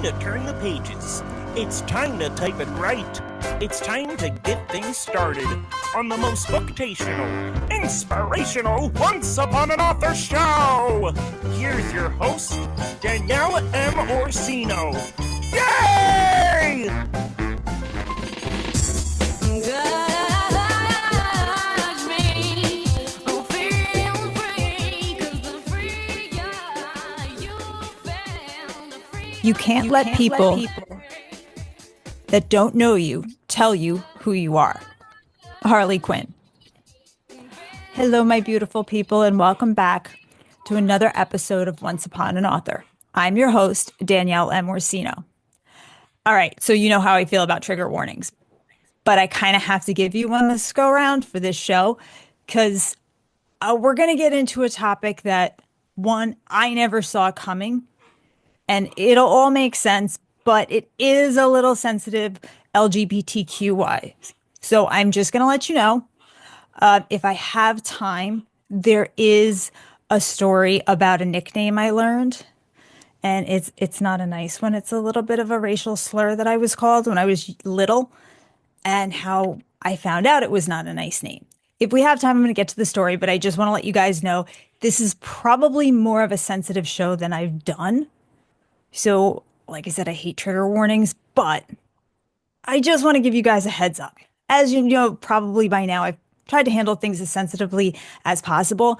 to turn the pages. It's time to type it right. It's time to get things started on the most bookational, inspirational Once Upon an Author show. Here's your host, Danielle M. Orsino. Yay! You can't let people that don't know you tell you who you are. Harley Quinn. Hello, my beautiful people, and welcome back to another episode of Once Upon an Author. I'm your host, Danielle M. Orsino. All right, so you know how I feel about trigger warnings, but I kind of have to give you one this go around for this show because we're going to get into a topic that, one, I never saw coming. And it'll all make sense, but it is a little sensitive LGBTQ-wise. So I'm just going to let you know, if I have time, there is a story about a nickname I learned. And it's not a nice one. It's a little bit of a racial slur that I was called when I was little, and how I found out it was not a nice name. If we have time, I'm going to get to the story, but I just want to let you guys know this is probably more of a sensitive show than I've done. So, like I said, I hate trigger warnings, but I just want to give you guys a heads up. As you know, probably by now, I've tried to handle things as sensitively as possible,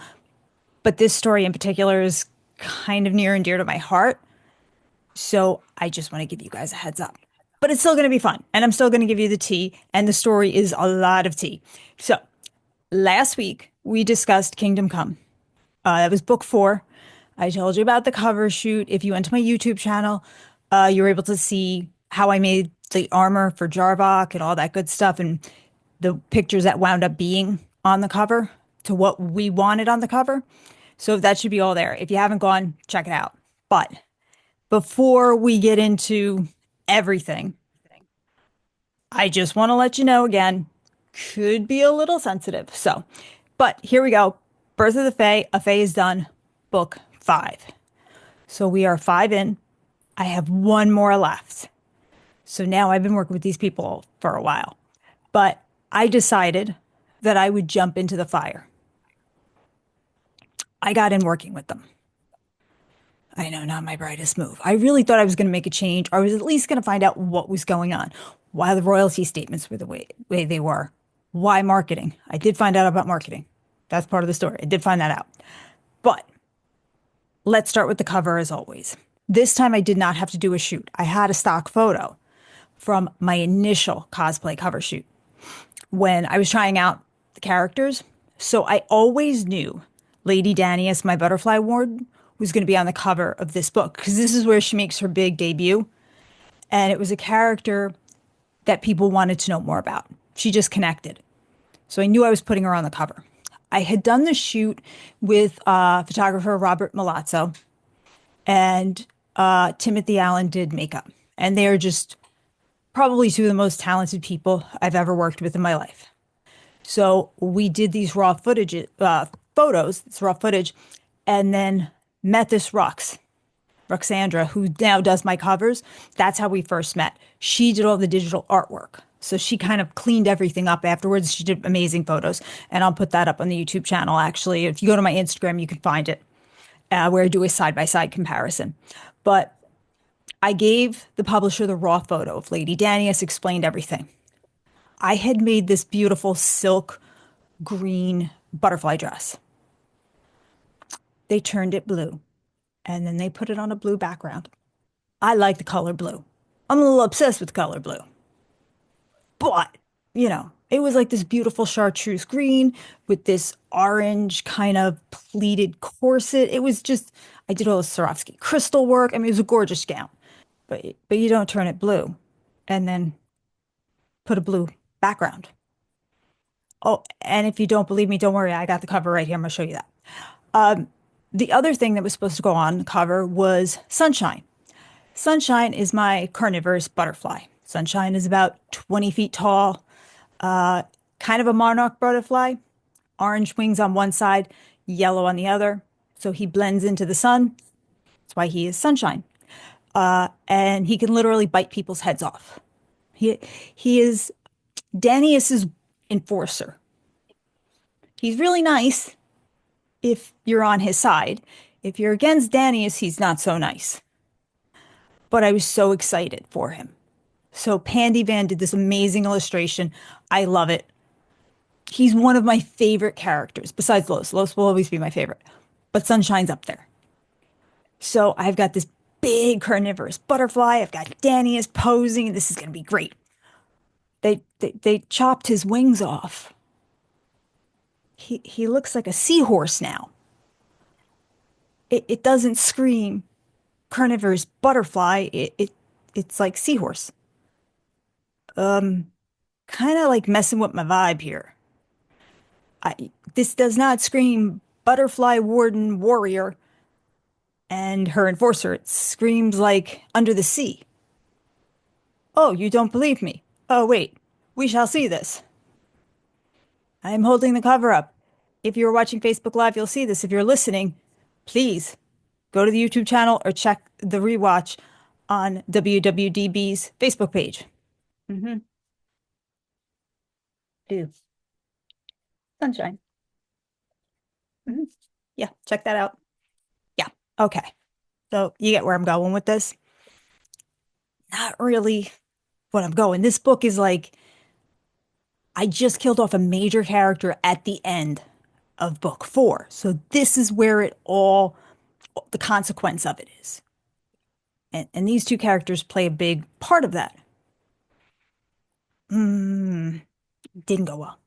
but this story in particular is kind of near and dear to my heart. So I just want to give you guys a heads up. But it's still going to be fun, and I'm still going to give you the tea, and the story is a lot of tea. So last week, we discussed Kingdom Come. That was book 4. I told you about the cover shoot. If you went to my YouTube channel, you were able to see how I made the armor for Jarvok and all that good stuff, and the pictures that wound up being on the cover to what we wanted on the cover. So that should be all there. If you haven't gone, check it out. But before we get into everything, I just want to let you know again, could be a little sensitive. So, but here we go. Birth of the Fae, A Fae is Done, book 5. So we are 5 in. I have 1 more left. So now I've been working with these people for a while, but I decided that I would jump into the fire. I got in working with them. I know, not my brightest move. I really thought I was going to make a change, or I was at least going to find out what was going on, why the royalty statements were the way they were, why marketing. I did find out about marketing. That's part of the story. I did find that out. But let's start with the cover as always. This time I did not have to do a shoot. I had a stock photo from my initial cosplay cover shoot when I was trying out the characters. So I always knew Lady Danius, my butterfly ward, was going to be on the cover of this book because this is where she makes her big debut. And it was a character that people wanted to know more about. She just connected. So I knew I was putting her on the cover. I had done the shoot with photographer Robert Malazzo, and Timothy Allen did makeup. And they're just probably 2 of the most talented people I've ever worked with in my life. So we did these raw footage, photos, it's raw footage, and then met this Roxandra, who now does my covers. That's how we first met. She did all the digital artwork. So she kind of cleaned everything up afterwards. She did amazing photos. And I'll put that up on the YouTube channel, actually. If you go to my Instagram, you can find it, where I do a side-by-side comparison. But I gave the publisher the raw photo of Lady Danius, explained everything. I had made this beautiful silk green butterfly dress. They turned it blue, and then they put it on a blue background. I like the color blue. I'm a little obsessed with color blue. But, you know, it was like this beautiful chartreuse green with this orange kind of pleated corset. It was just, I did all the Swarovski crystal work. I mean, it was a gorgeous gown. But you don't turn it blue and then put a blue background. Oh, and if you don't believe me, don't worry. I got the cover right here. I'm going to show you that. The other thing that was supposed to go on the cover was Sunshine. Sunshine is my carnivorous butterfly. Sunshine is about 20 feet tall, kind of a monarch butterfly, orange wings on one side, yellow on the other. So he blends into the sun. That's why he is Sunshine. and he can literally bite people's heads off. He he is Danius's enforcer. He's really nice if you're on his side. If you're against Danius, he's not so nice. But I was so excited for him. So Pandy Van did this amazing illustration. I love it. He's one of my favorite characters, besides Los. Los will always be my favorite, but Sunshine's up there. So I've got this big carnivorous butterfly. I've got Danius posing, and this is going to be great. They chopped his wings off. He looks like a seahorse now. It doesn't scream carnivorous butterfly. It's like seahorse. Kind of like messing with my vibe here. This does not scream butterfly warden warrior and her enforcer. It screams like under the sea. Oh, you don't believe me? Oh, wait. We shall see this. I'm holding the cover up. If you're watching Facebook Live, you'll see this. If you're listening, please go to the YouTube channel or check the rewatch on WWDB's Facebook page. Mm-hmm. Do. Sunshine. Mm-hmm. Yeah, check that out. Yeah, okay. So you get where I'm going with this? Not really what I'm going. This book is like, I just killed off a major character at the end of book 4. So this is where the consequence of it is. And these two characters play a big part of that. Didn't go well.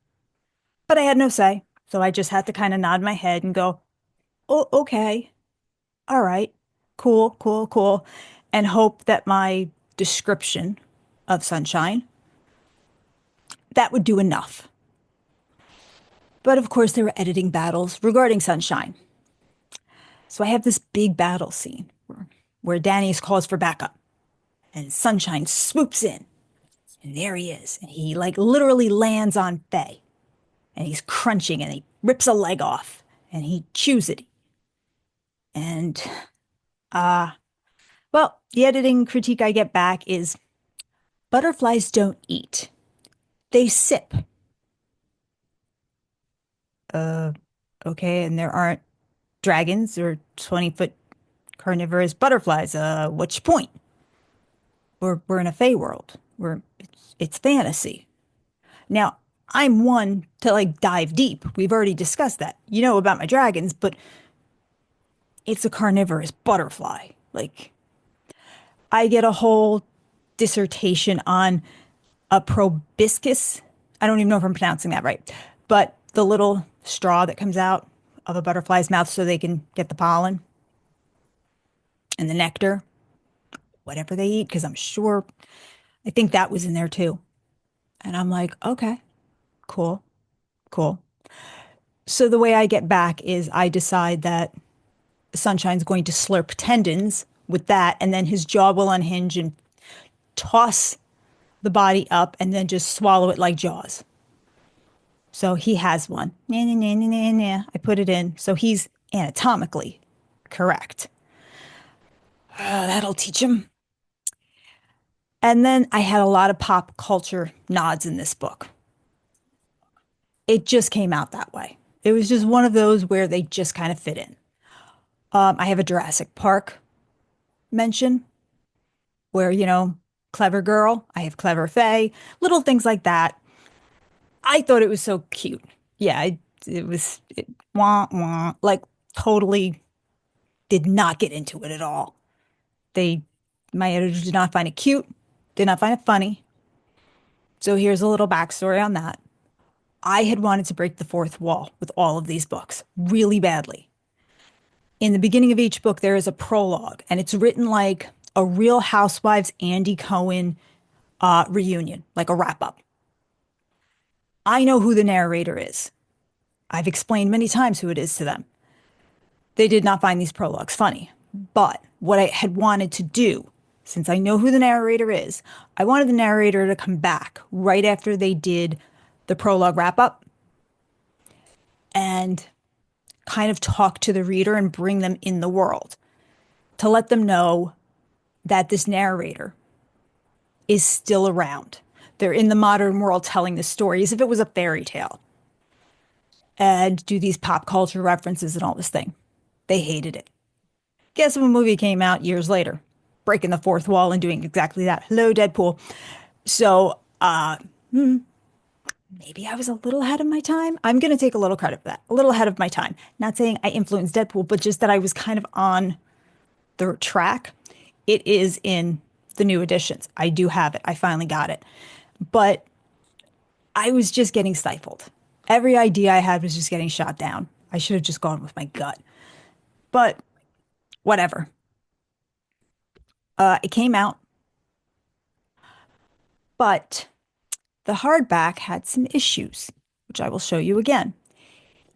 But I had no say. So I just had to kind of nod my head and go, oh, okay. All right. Cool, cool, cool. And hope that my description of Sunshine, that would do enough. But of course, there were editing battles regarding Sunshine. So I have this big battle scene where Danius calls for backup and Sunshine swoops in. And there he is. And he like literally lands on Faye. And he's crunching and he rips a leg off and he chews it. And, well, the editing critique I get back is butterflies don't eat. They sip. Okay, and there aren't dragons or 20-foot carnivorous butterflies. What's your point? We're in a fae world. It's fantasy. Now, I'm one to like dive deep. We've already discussed that. You know about my dragons, but it's a carnivorous butterfly. Like, I get a whole dissertation on a proboscis. I don't even know if I'm pronouncing that right, but the little straw that comes out of a butterfly's mouth so they can get the pollen and the nectar, whatever they eat, because I think that was in there too. And I'm like, okay, cool, cool. So the way I get back is I decide that Sunshine's going to slurp tendons with that, and then his jaw will unhinge and toss the body up and then just swallow it like Jaws. So he has one. Nah, nah, nah, nah, nah, nah. I put it in. So he's anatomically correct. That'll teach him. And then I had a lot of pop culture nods in this book. It just came out that way. It was just one of those where they just kind of fit in. I have a Jurassic Park mention where, clever girl, I have clever fae, little things like that. I thought it was so cute. Yeah, wah, wah, like totally did not get into it at all. My editor did not find it cute, did not find it funny. So here's a little backstory on that. I had wanted to break the fourth wall with all of these books really badly. In the beginning of each book, there is a prologue, and it's written like a Real Housewives Andy Cohen reunion, like a wrap up. I know who the narrator is. I've explained many times who it is to them. They did not find these prologues funny. But what I had wanted to do, since I know who the narrator is, I wanted the narrator to come back right after they did the prologue wrap up and kind of talk to the reader and bring them in the world to let them know that this narrator is still around. They're in the modern world telling the story as if it was a fairy tale and do these pop culture references and all this thing. They hated it. Guess what movie came out years later? Breaking the fourth wall and doing exactly that. Hello, Deadpool. So, maybe I was a little ahead of my time. I'm going to take a little credit for that. A little ahead of my time. Not saying I influenced Deadpool, but just that I was kind of on the track. It is in the new editions. I do have it. I finally got it. But I was just getting stifled. Every idea I had was just getting shot down. I should have just gone with my gut. But whatever. It came out, but the hardback had some issues, which I will show you again.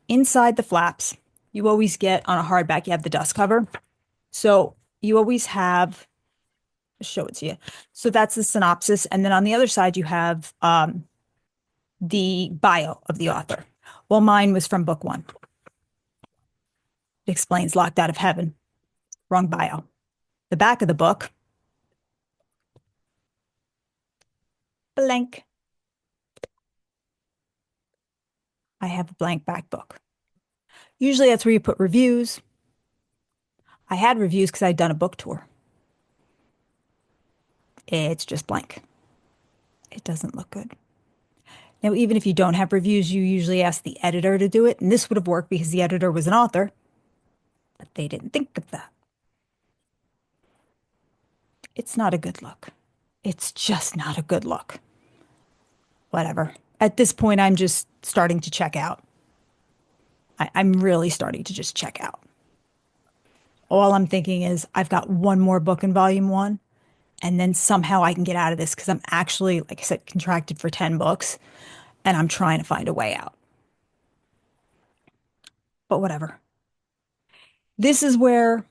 Inside the flaps, you always get on a hardback, you have the dust cover. So you always have, I'll show it to you. So that's the synopsis. And then on the other side, you have the bio of the author. Well, mine was from book 1. It explains locked out of heaven. Wrong bio. The back of the book, blank. I have a blank back book. Usually that's where you put reviews. I had reviews because I'd done a book tour. It's just blank. It doesn't look good. Now, even if you don't have reviews, you usually ask the editor to do it. And this would have worked because the editor was an author, but they didn't think of that. It's not a good look. It's just not a good look. Whatever. At this point, I'm just starting to check out. I'm really starting to just check out. All I'm thinking is I've got one more book in volume 1, and then somehow I can get out of this because I'm actually, like I said, contracted for 10 books, and I'm trying to find a way out. But whatever. This is where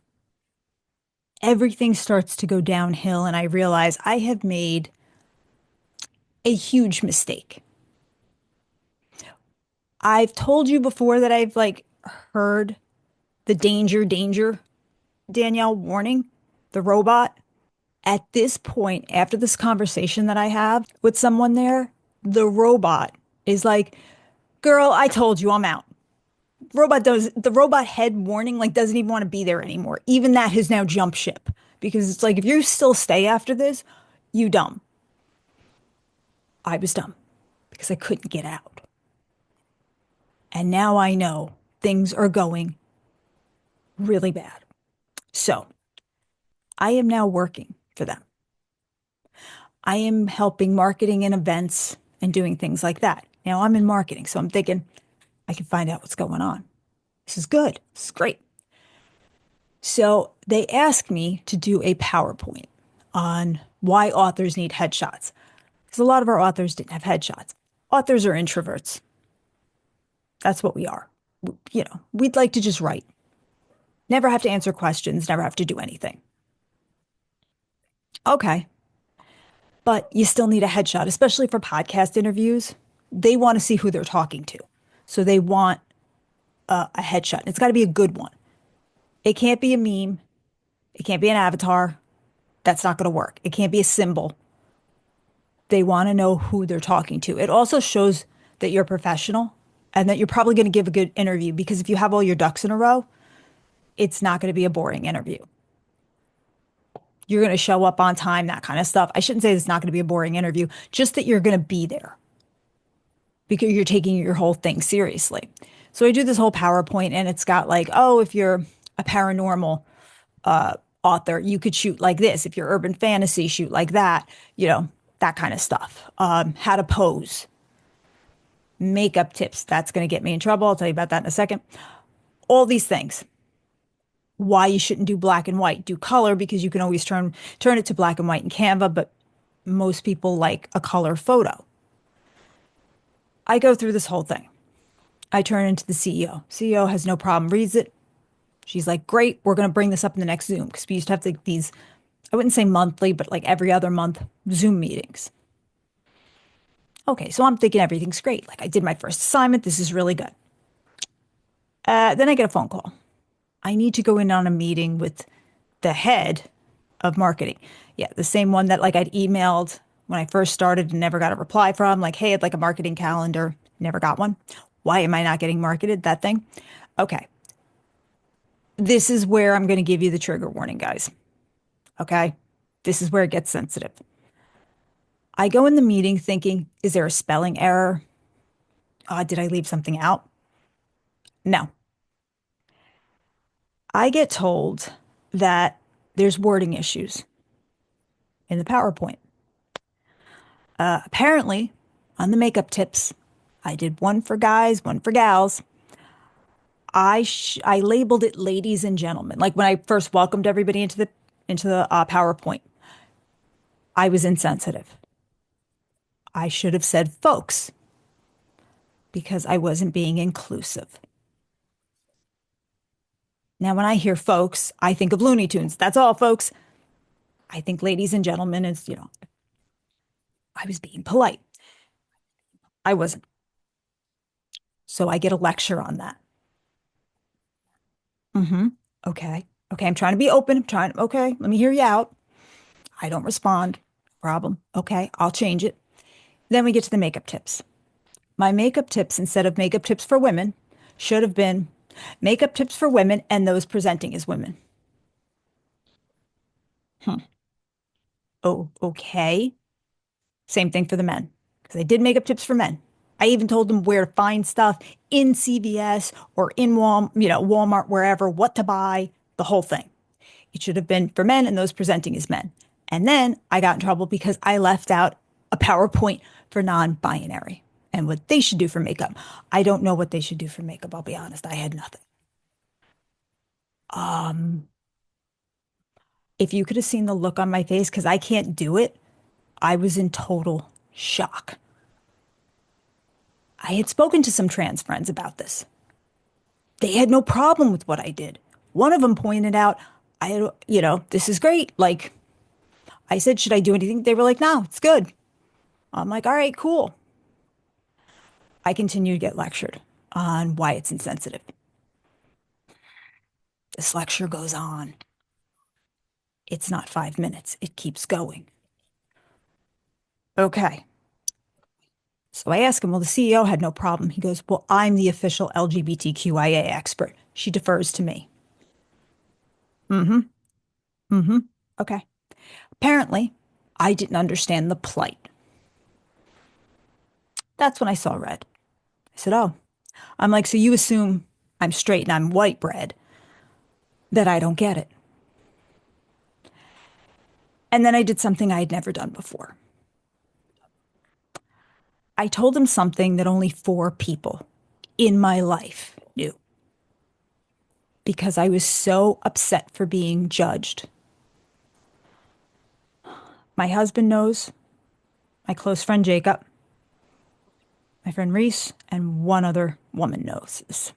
everything starts to go downhill, and I realize I have made a huge mistake. I've told you before that I've heard the danger, Danielle warning, the robot. At this point, after this conversation that I have with someone there, the robot is like, girl, I told you I'm out. The robot head warning doesn't even want to be there anymore. Even that has now jumped ship because it's like, if you still stay after this, you dumb. I was dumb because I couldn't get out. And now I know things are going really bad. So I am now working for them. I am helping marketing and events and doing things like that. Now I'm in marketing, so I'm thinking I can find out what's going on. This is good. This is great. So they asked me to do a PowerPoint on why authors need headshots. Because a lot of our authors didn't have headshots. Authors are introverts. That's what we are. We'd like to just write. Never have to answer questions, never have to do anything. Okay. But you still need a headshot, especially for podcast interviews. They want to see who they're talking to. So they want a headshot. It's got to be a good one. It can't be a meme. It can't be an avatar. That's not going to work. It can't be a symbol. They want to know who they're talking to. It also shows that you're a professional and that you're probably going to give a good interview, because if you have all your ducks in a row, it's not going to be a boring interview. You're going to show up on time, that kind of stuff. I shouldn't say it's not going to be a boring interview, just that you're going to be there because you're taking your whole thing seriously. So I do this whole PowerPoint, and it's got if you're a paranormal author, you could shoot like this. If you're urban fantasy, shoot like that, that kind of stuff. How to pose. Makeup tips. That's going to get me in trouble. I'll tell you about that in a second. All these things. Why you shouldn't do black and white. Do color, because you can always turn it to black and white in Canva, but most people like a color photo. I go through this whole thing. I turn into the CEO. CEO has no problem, reads it. She's like, great, we're going to bring this up in the next Zoom, because we used to have these, I wouldn't say monthly, but every other month Zoom meetings. Okay, so I'm thinking everything's great. I did my first assignment. This is really good. Then I get a phone call. I need to go in on a meeting with the head of marketing. Yeah, the same one that like I'd emailed when I first started and never got a reply from, like, hey, I'd like a marketing calendar. Never got one. Why am I not getting marketed? That thing. Okay. This is where I'm going to give you the trigger warning, guys. Okay. This is where it gets sensitive. I go in the meeting thinking, is there a spelling error? Did I leave something out? No. I get told that there's wording issues in the PowerPoint. Apparently, on the makeup tips, I did one for guys, one for gals. I labeled it ladies and gentlemen. Like when I first welcomed everybody into the PowerPoint, I was insensitive. I should have said folks because I wasn't being inclusive. Now, when I hear folks, I think of Looney Tunes. That's all, folks. I think ladies and gentlemen is, I was being polite. I wasn't. So I get a lecture on that. Mm-hmm. Okay. Okay. I'm trying to be open. Okay. Let me hear you out. I don't respond. Problem. Okay. I'll change it. Then we get to the makeup tips. My makeup tips, instead of makeup tips for women, should have been makeup tips for women and those presenting as women. Oh, okay. Same thing for the men, because I did makeup tips for men. I even told them where to find stuff in CVS or in Walmart, wherever, what to buy, the whole thing. It should have been for men and those presenting as men. And then I got in trouble because I left out a PowerPoint for non-binary and what they should do for makeup. I don't know what they should do for makeup. I'll be honest. I had nothing. If you could have seen the look on my face, because I can't do it, I was in total shock. I had spoken to some trans friends about this. They had no problem with what I did. One of them pointed out, this is great. Like, I said, should I do anything? They were like, no, it's good. I'm like, all right, cool. I continue to get lectured on why it's insensitive. This lecture goes on. It's not 5 minutes. It keeps going. Okay. So I ask him, well, the CEO had no problem. He goes, well, I'm the official LGBTQIA expert. She defers to me. Mm-hmm. Mm-hmm. Okay. Apparently, I didn't understand the plight. That's when I saw red. I said, oh. I'm like, so you assume I'm straight and I'm white bread, that I don't get it. And then I did something I had never done before. I told him something that only 4 people in my life knew because I was so upset for being judged. My husband knows, my close friend Jacob, my friend Reese, and one other woman knows this.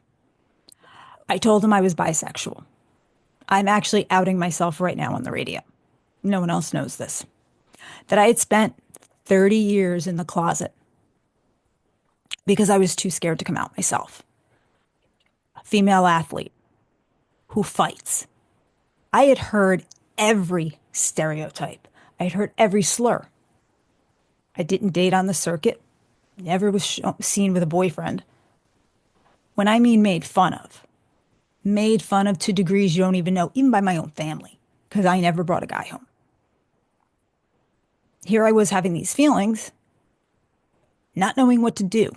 I told him I was bisexual. I'm actually outing myself right now on the radio. No one else knows this. That I had spent 30 years in the closet because I was too scared to come out myself. A female athlete who fights. I had heard every stereotype. I had heard every slur. I didn't date on the circuit. Never was seen with a boyfriend. When I mean made fun of to degrees you don't even know, even by my own family, because I never brought a guy home. Here I was having these feelings, not knowing what to do.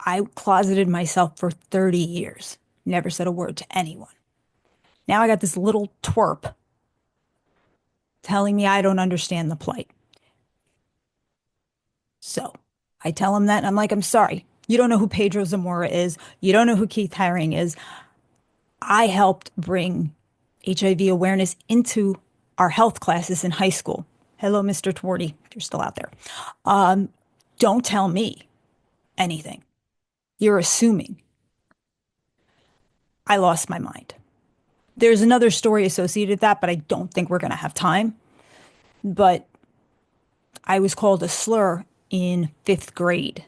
I closeted myself for 30 years, never said a word to anyone. Now I got this little twerp telling me I don't understand the plight. So I tell him that, and I'm like, I'm sorry. You don't know who Pedro Zamora is. You don't know who Keith Haring is. I helped bring HIV awareness into our health classes in high school. Hello, Mr. Twardy, if you're still out there. Don't tell me anything. You're assuming. I lost my mind. There's another story associated with that, but I don't think we're going to have time. But I was called a slur in 5th grade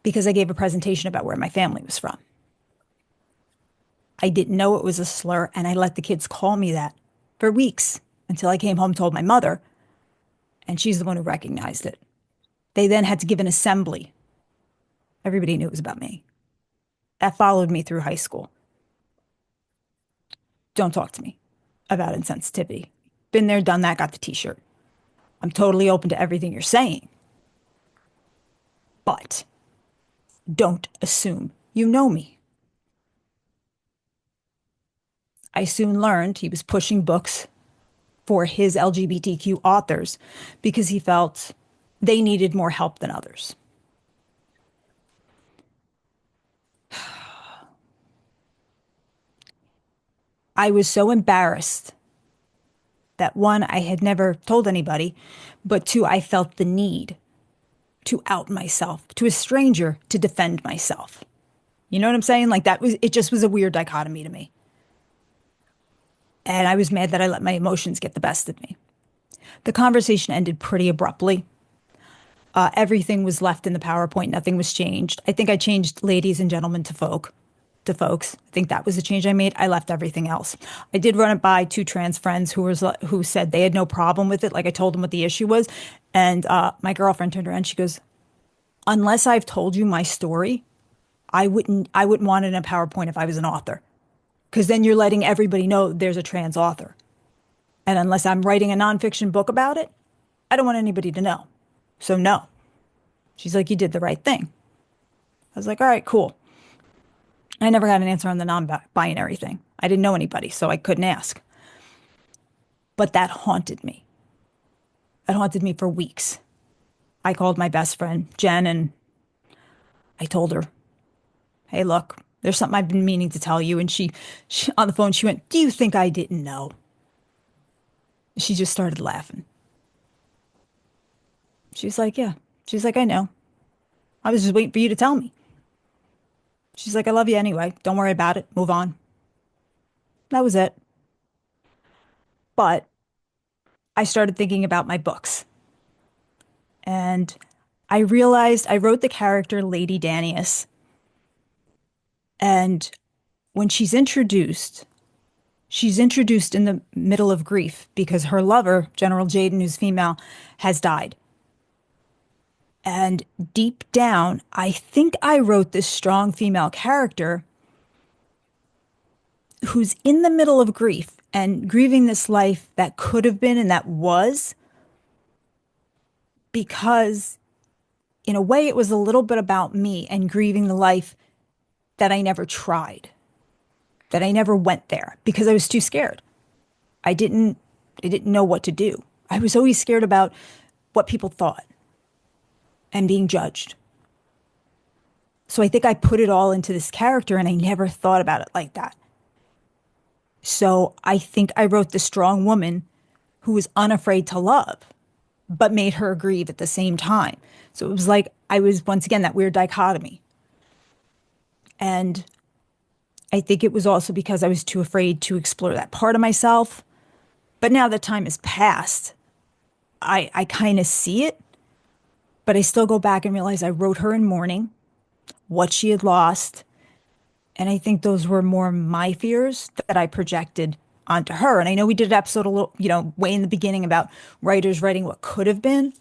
because I gave a presentation about where my family was from. I didn't know it was a slur, and I let the kids call me that for weeks until I came home, told my mother, and she's the one who recognized it. They then had to give an assembly. Everybody knew it was about me. That followed me through high school. Don't talk to me about insensitivity. Been there, done that, got the t-shirt. I'm totally open to everything you're saying, but don't assume you know me. I soon learned he was pushing books for his LGBTQ authors because he felt they needed more help than others. I was so embarrassed that one, I had never told anybody, but two, I felt the need to out myself to a stranger to defend myself. You know what I'm saying? Like that was, it just was a weird dichotomy to me. And I was mad that I let my emotions get the best of me. The conversation ended pretty abruptly. Everything was left in the PowerPoint. Nothing was changed. I think I changed ladies and gentlemen to folks. I think that was the change I made. I left everything else. I did run it by two trans friends who said they had no problem with it. Like I told them what the issue was. And my girlfriend turned around. She goes, unless I've told you my story, I wouldn't want it in a PowerPoint if I was an author. Because then you're letting everybody know there's a trans author. And unless I'm writing a nonfiction book about it, I don't want anybody to know. So no. She's like, you did the right thing. I was like, all right, cool. I never got an answer on the non-binary thing. I didn't know anybody, so I couldn't ask. But that haunted me. It haunted me for weeks. I called my best friend, Jen, and I told her, hey, look, there's something I've been meaning to tell you. And she on the phone, she went, do you think I didn't know? She just started laughing. She's like, yeah. She's like, I know. I was just waiting for you to tell me. She's like, I love you anyway. Don't worry about it. Move on. That was it. But I started thinking about my books. And I realized I wrote the character Lady Danius. And when she's introduced in the middle of grief because her lover, General Jaden, who's female, has died. And deep down, I think I wrote this strong female character who's in the middle of grief and grieving this life that could have been and that was, because in a way it was a little bit about me and grieving the life that I never tried, that I never went there because I was too scared. I didn't know what to do. I was always scared about what people thought and being judged. So I think I put it all into this character and I never thought about it like that. So I think I wrote the strong woman who was unafraid to love, but made her grieve at the same time. So it was like I was, once again, that weird dichotomy. And I think it was also because I was too afraid to explore that part of myself. But now that time has passed, I kind of see it, but I still go back and realize I wrote her in mourning, what she had lost. And I think those were more my fears that I projected onto her. And I know we did an episode a little, way in the beginning about writers writing what could have been.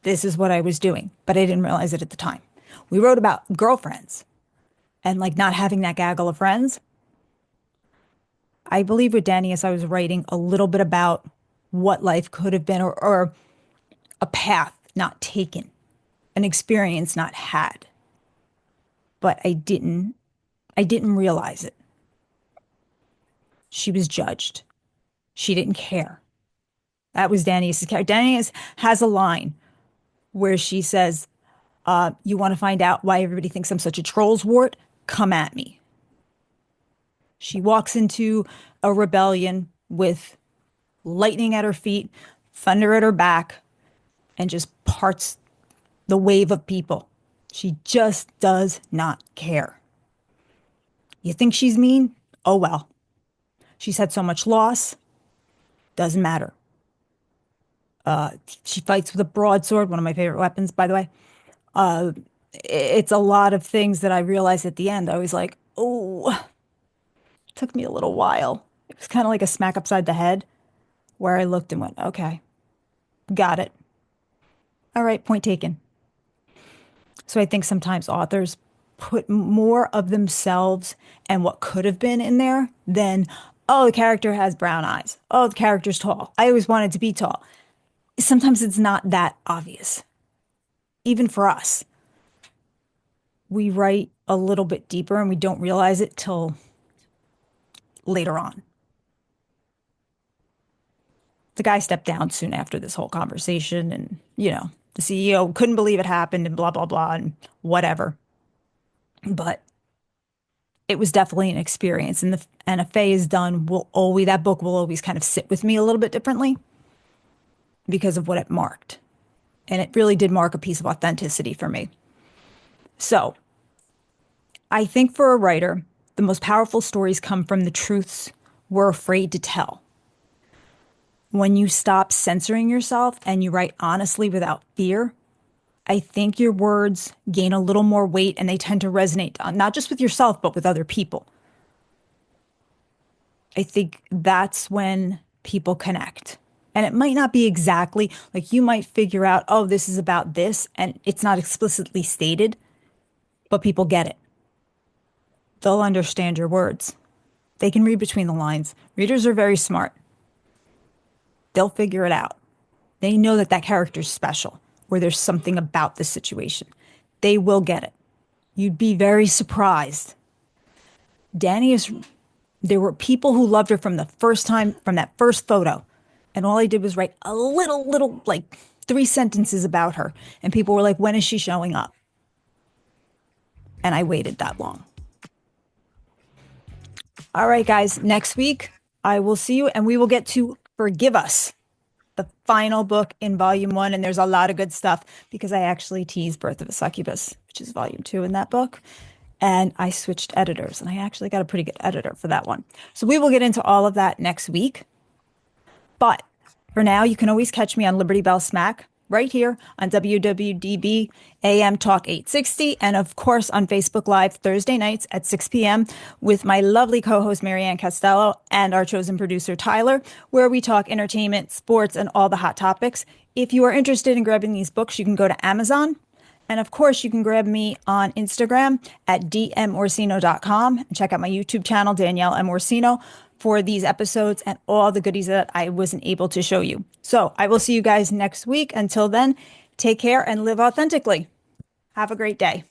This is what I was doing, but I didn't realize it at the time. We wrote about girlfriends and like not having that gaggle of friends. I believe with Danius, I was writing a little bit about what life could have been, or a path not taken, an experience not had. But I didn't realize it. She was judged. She didn't care. That was Danius' character. Danius has a line where she says, you want to find out why everybody thinks I'm such a troll's wart? Come at me. She walks into a rebellion with lightning at her feet, thunder at her back, and just parts the wave of people. She just does not care. You think she's mean? Oh well. She's had so much loss. Doesn't matter. She fights with a broadsword, one of my favorite weapons, by the way. It's a lot of things that I realized at the end. I was like, oh, Took me a little while. It was kind of like a smack upside the head where I looked and went, okay, got it. All right, point taken. So I think sometimes authors put more of themselves and what could have been in there than, oh, the character has brown eyes. Oh, the character's tall. I always wanted to be tall. Sometimes it's not that obvious. Even for us, we write a little bit deeper and we don't realize it till later on. The guy stepped down soon after this whole conversation, and, the CEO couldn't believe it happened and blah, blah, blah, and whatever. But it was definitely an experience. And a fae is done that book will always kind of sit with me a little bit differently because of what it marked. And it really did mark a piece of authenticity for me. So I think for a writer, the most powerful stories come from the truths we're afraid to tell. When you stop censoring yourself and you write honestly without fear, I think your words gain a little more weight and they tend to resonate, not just with yourself, but with other people. I think that's when people connect. And it might not be exactly like you might figure out, oh, this is about this, and it's not explicitly stated, but people get it. They'll understand your words. They can read between the lines. Readers are very smart. They'll figure it out. They know that character's special, or there's something about the situation. They will get it. You'd be very surprised. There were people who loved her from the first time, from that first photo. And all I did was write a little, like 3 sentences about her. And people were like, when is she showing up? And I waited that long. All right, guys, next week I will see you and we will get to Forgive Us, the final book in volume 1. And there's a lot of good stuff because I actually teased Birth of a Succubus, which is volume 2 in that book. And I switched editors and I actually got a pretty good editor for that one. So we will get into all of that next week. But for now, you can always catch me on Liberty Bell Smack right here on WWDB AM Talk 860. And of course, on Facebook Live Thursday nights at 6 p.m. with my lovely co-host, Marianne Costello, and our chosen producer, Tyler, where we talk entertainment, sports, and all the hot topics. If you are interested in grabbing these books, you can go to Amazon. And of course, you can grab me on Instagram at dmorsino.com and check out my YouTube channel, Danielle M. Morsino, for these episodes and all the goodies that I wasn't able to show you. So I will see you guys next week. Until then, take care and live authentically. Have a great day.